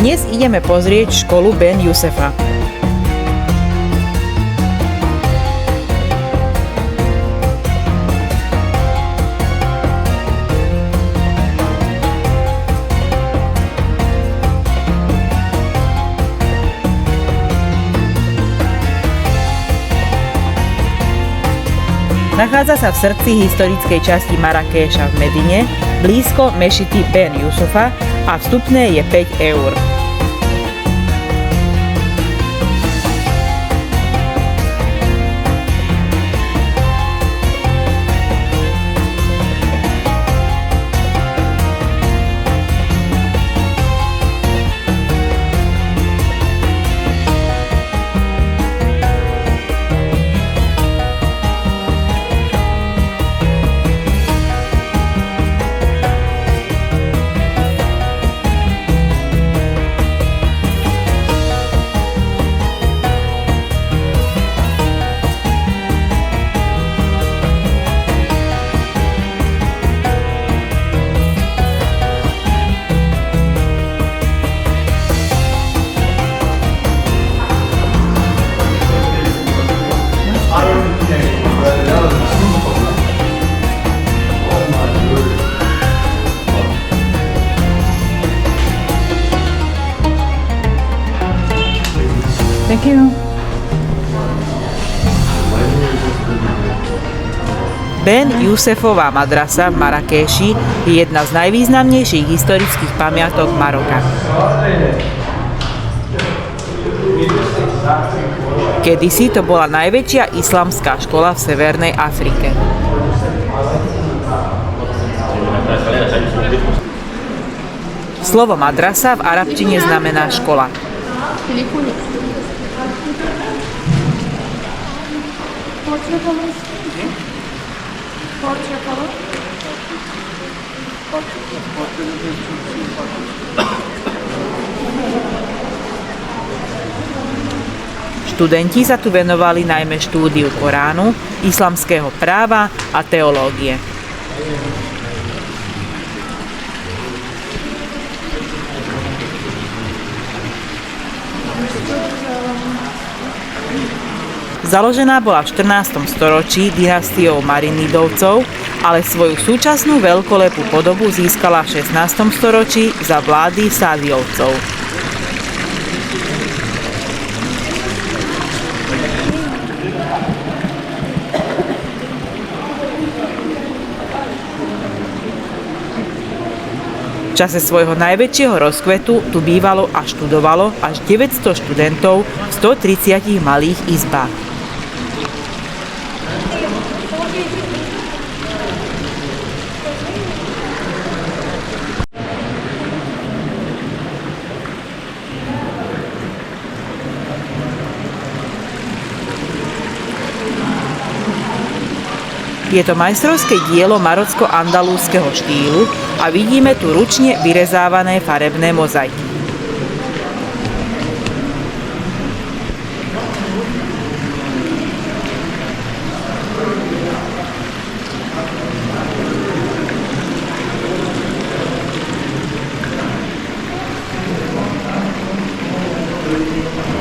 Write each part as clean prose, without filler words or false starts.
Dnes ideme pozrieť školu Ben Jusefa. Nachádza sa v srdci historickej časti Marrakéša v Medine, blízko mešity Ben Jusefa a vstupné je 5 eur. Thank you. Ben Jusefová madrasa v Marrakéši je jedna z najvýznamnejších historických pamiatok Maroka. Kedysi to bola najväčšia islamská škola v Severnej Afrike. Slovo madrasa v arabčine znamená škola. Študenti sa tu venovali najmä štúdiu Koránu, islamského práva a teológie. Založená bola v 14. storočí dynastiou Marinidovcov, ale svoju súčasnú veľkolepú podobu získala v 16. storočí za vlády Sádijovcov. V čase svojho najväčšieho rozkvetu tu bývalo a študovalo až 900 študentov v 130 malých izbách. Je to majstrovské dielo marocko-andalúskeho štýlu a vidíme tu ručne vyrezávané farebné mozaiky.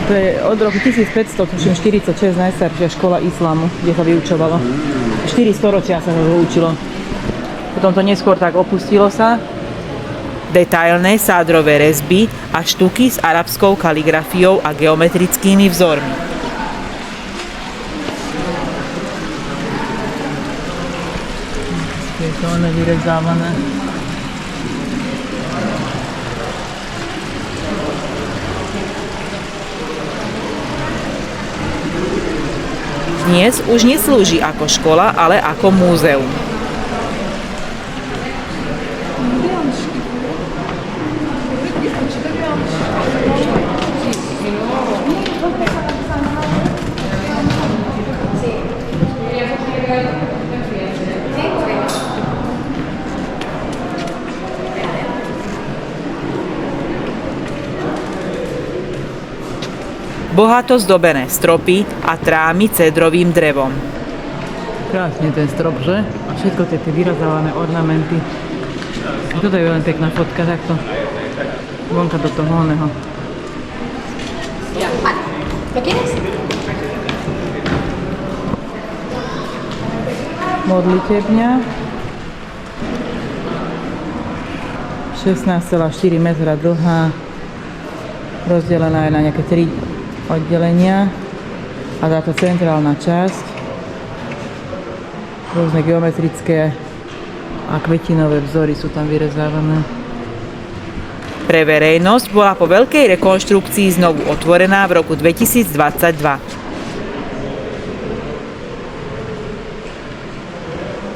To je od roku 1500, tuším 46, najstaršia škola islámu, kde sa vyučovalo. 4 storočia sa to učilo. Potom to neskôr tak opustilo sa. Detailné sádrové rezby a štuky s arabskou kaligrafiou a geometrickými vzormi. Je to vyrezávané. Dnes už neslúži ako škola, ale ako múzeum. Bohato zdobené stropy a trámy cédrovým drevom. Krásne ten strop, že? A všetko tie vyrezávané ornamenty. Toto je len pekná fotka takto. Vonka do toho oného. ¿Lo quieres? Modlitebňa. 16,4 metra dlhá. Rozdelená je na nejaké 3 oddelenia. A táto centrálna časť. Rôzne geometrické a kvetinové vzory sú tam vyrezávané. Pre verejnosť bola po veľkej rekonštrukcii znovu otvorená v roku 2022.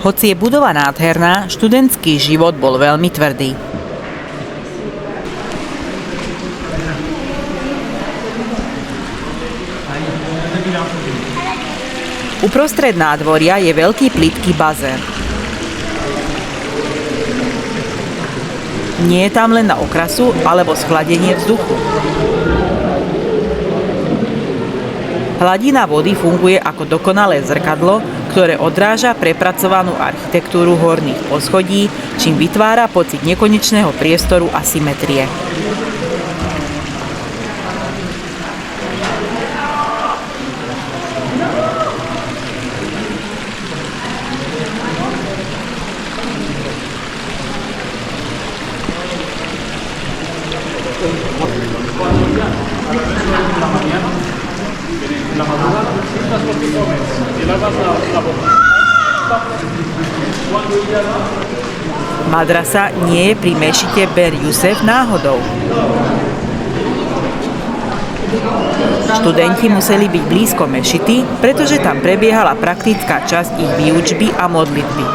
Hoci je budova nádherná, študentský život bol veľmi tvrdý. Uprostred nádvoria je veľký plytký bazén. Nie je tam len na okrasu alebo schladenie vzduchu. Hladina vody funguje ako dokonalé zrkadlo, ktoré odráža prepracovanú architektúru horných poschodí, čím vytvára pocit nekonečného priestoru a symetrie. Madrasa nie je pri mešite Ber Jusef náhodou. Študenti museli byť blízko mešity, pretože tam prebiehala praktická časť ich výučby a modlitby.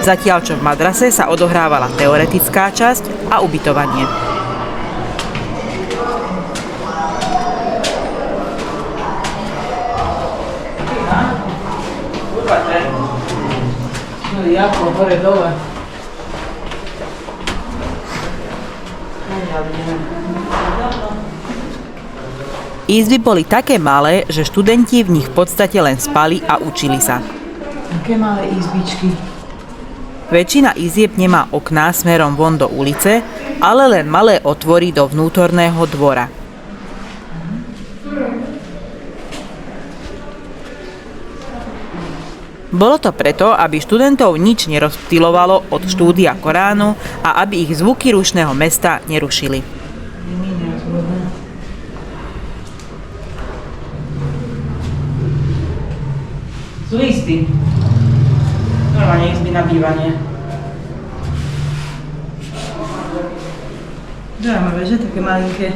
Zatiaľ čo v madrase sa odohrávala teoretická časť a ubytovanie. Jako, hore, dole. Izby boli také malé, že študenti v nich v podstate len spali a učili sa. Také malé izbičky. Väčšina izieb nemá okná smerom von do ulice, ale len malé otvory do vnútorného dvora. Bolo to preto, aby študentov nič nerozptylovalo od štúdia Koránu a aby ich zvuky rušného mesta nerušili. Sú izby. Normálne izby na bývanie. Zaujímavé, že? Také malinké.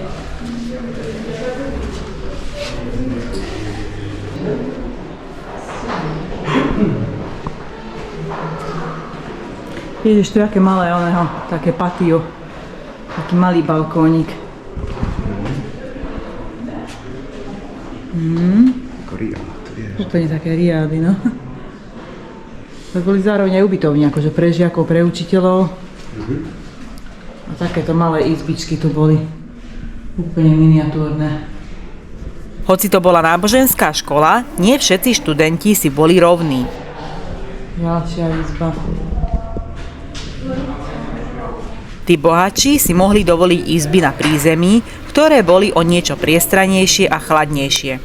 Ježiš, tu je aké malé oného, také patio. Taký malý balkónik. Úplne také riady, no. To boli zároveň aj ubytovne, akože pre žiakov, pre učiteľov. A takéto malé izbičky tu boli. Úplne miniatúrne. Hoci to bola náboženská škola, nie všetci študenti si boli rovní. Ďalšia izba. Tí bohatší si mohli dovoliť izby na prízemí, ktoré boli o niečo priestranejšie a chladnejšie.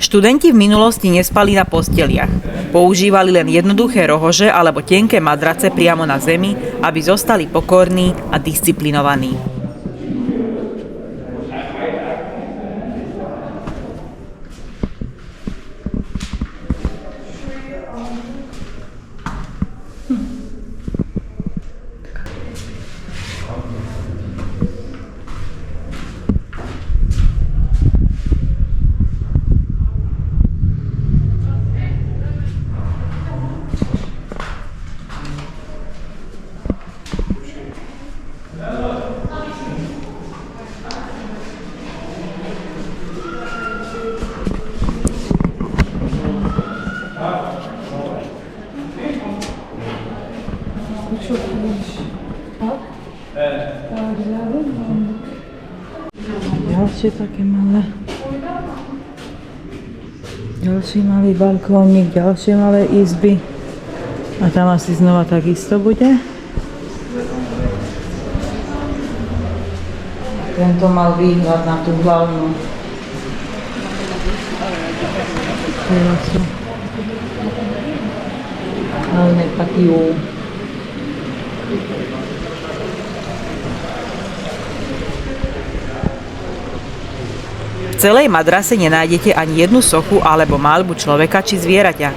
Študenti v minulosti nespali na posteliach. Používali len jednoduché rohože alebo tenké madrace priamo na zemi, aby zostali pokorní a disciplinovaní. ďalšie také malé. Ďalší malý balkónik, ďalšie malé izby. A tam asi znova takisto bude. Tento mal výhľad na tú hlavnú terasu. Hlavné patio. V celej madrase nenájdete ani jednu sochu alebo maľbu človeka či zvieraťa.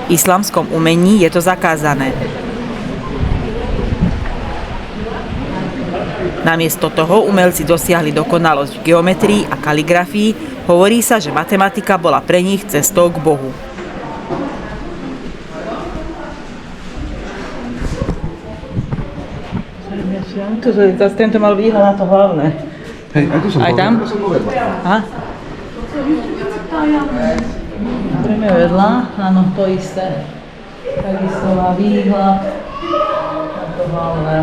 V islamskom umení je to zakázané. Namiesto toho umelci dosiahli dokonalosť v geometrii a kaligrafii. Hovorí sa, že matematika bola pre nich cestou k Bohu. Zase tento mal výhľad na to hlavné. Hej, ako som Aj tam? Aha. Prejme vedľa, áno, to isté. Takisto má výhľad na to hlavné.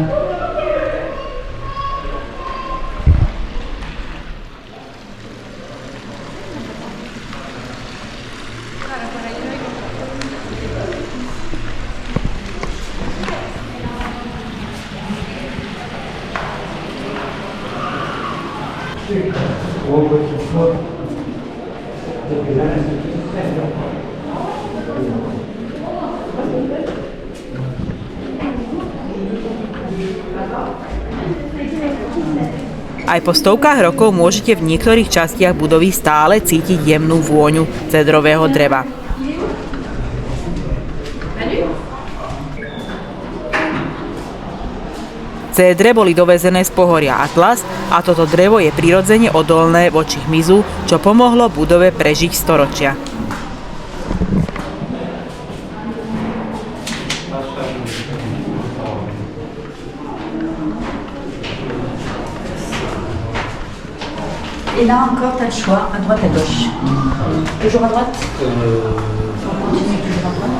Aj po stovkách rokov môžete v niektorých častiach budovy stále cítiť jemnú vôňu cedrového dreva. Cédre boli dovezené z pohoria Atlas a toto drevo je prirodzene odolné voči hmyzu, čo pomohlo budove prežiť storočia. Et là encore, tu as le choix, à droite, à gauche. Toujours à droite On continue toujours à droite.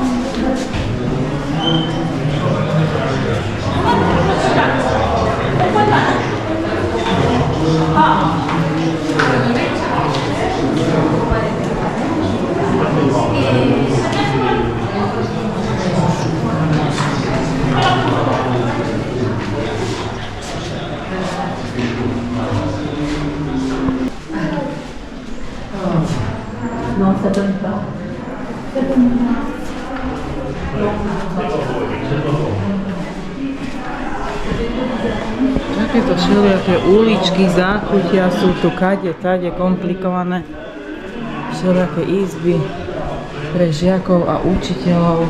Non, ça donne pas. Ça donne pas. Takéto všelijaké uličky, záchutia sú tu kade, tade komplikované. Všelijaké izby pre žiakov a učiteľov.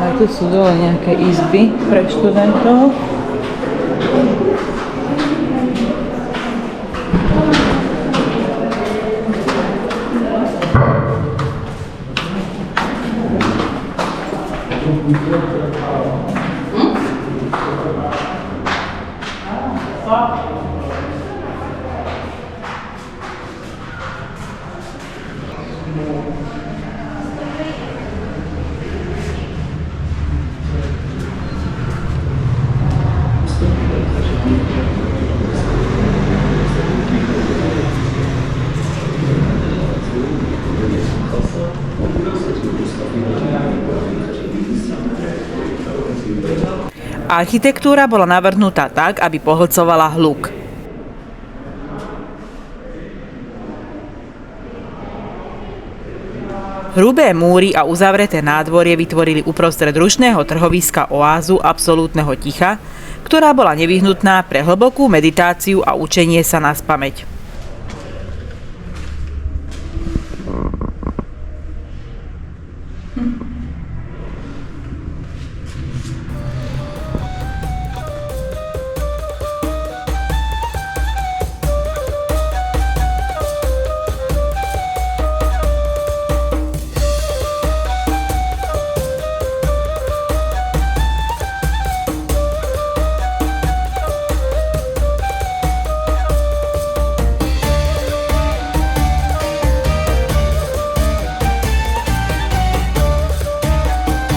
Aj tu sú dole nejaké izby pre študentov. Architektúra bola navrhnutá tak, aby pohlcovala hluk. Hrubé múry a uzavreté nádvorie vytvorili uprostred rušného trhoviska oázu absolútneho ticha, ktorá bola nevyhnutná pre hlbokú meditáciu a učenie sa naspamäť.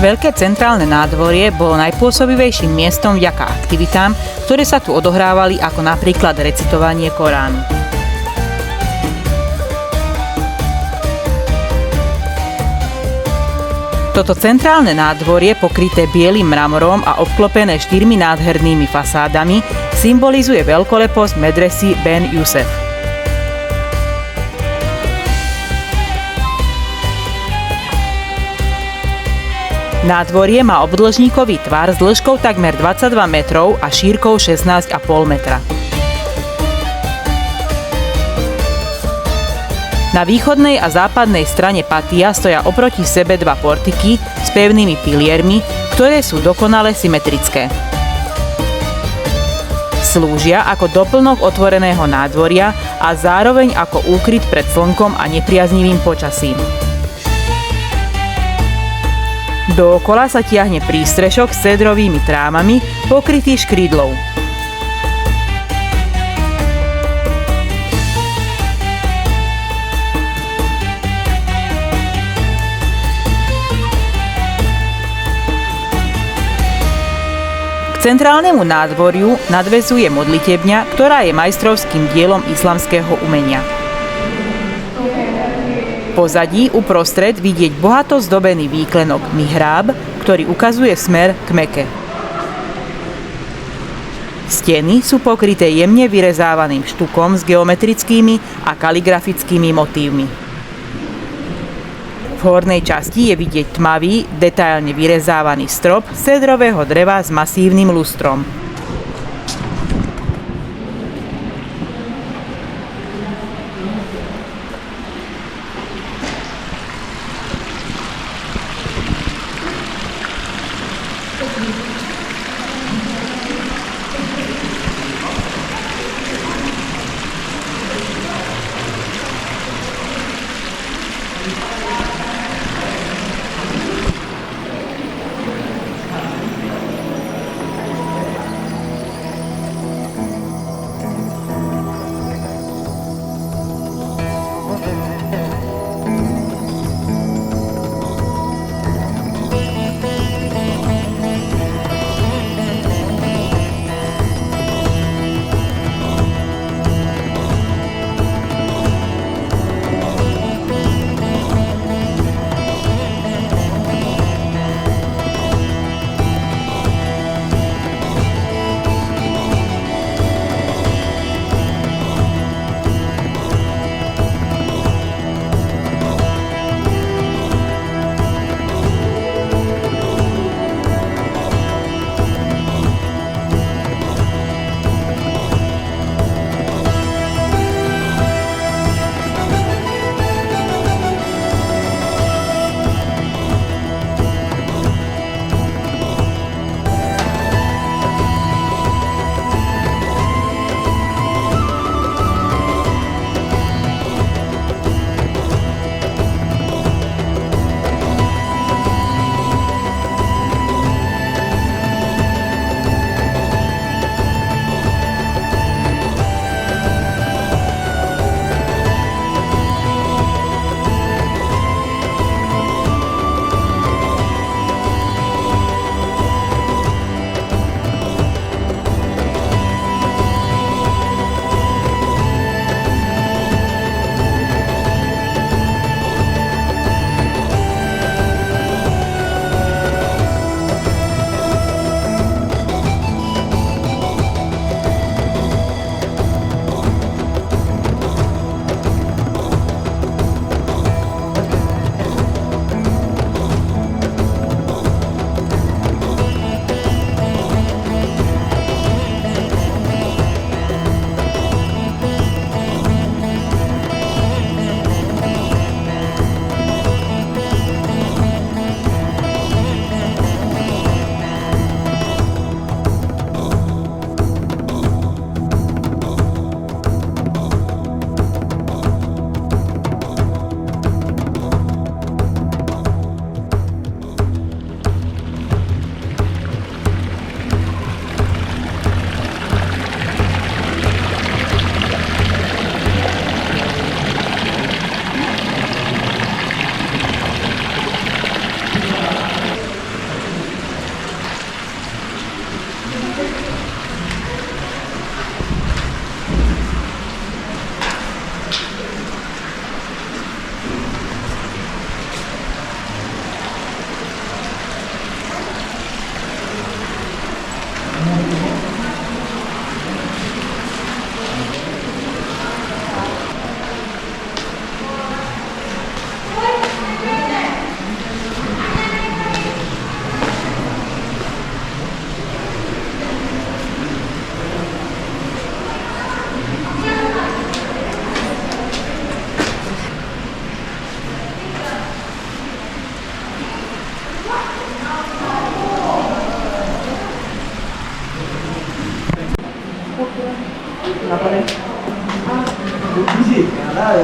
Veľké centrálne nádvorie bolo najpôsobivejším miestom vďaka aktivitám, ktoré sa tu odohrávali, ako napríklad recitovanie Koránu. Toto centrálne nádvorie, pokryté bielym mramorom a obklopené 4 nádhernými fasádami, symbolizuje veľkoleposť medresy Ben Yusef. Nádvorie má obdĺžníkový tvar s dĺžkou takmer 22 metrov a šírkou 16,5 metra. Na východnej a západnej strane patia stoja oproti sebe dva portiky s pevnými piliermi, ktoré sú dokonale symetrické. Slúžia ako doplnok otvoreného nádvoria a zároveň ako úkryt pred slnkom a nepriaznivým počasím. Dookola sa tiahne prístrešok s cedrovými trámami, pokrytý škrídlou. K centrálnemu nádvoriu nadväzuje modlitebňa, ktorá je majstrovským dielom islamského umenia. V pozadí uprostred vidieť bohato zdobený výklenok mihráb, ktorý ukazuje smer k Meke. Steny sú pokryté jemne vyrezávaným štukom s geometrickými a kaligrafickými motívmi. V hornej časti je vidieť tmavý, detailne vyrezávaný strop z cedrového dreva s masívnym lustrom. bouger. Là,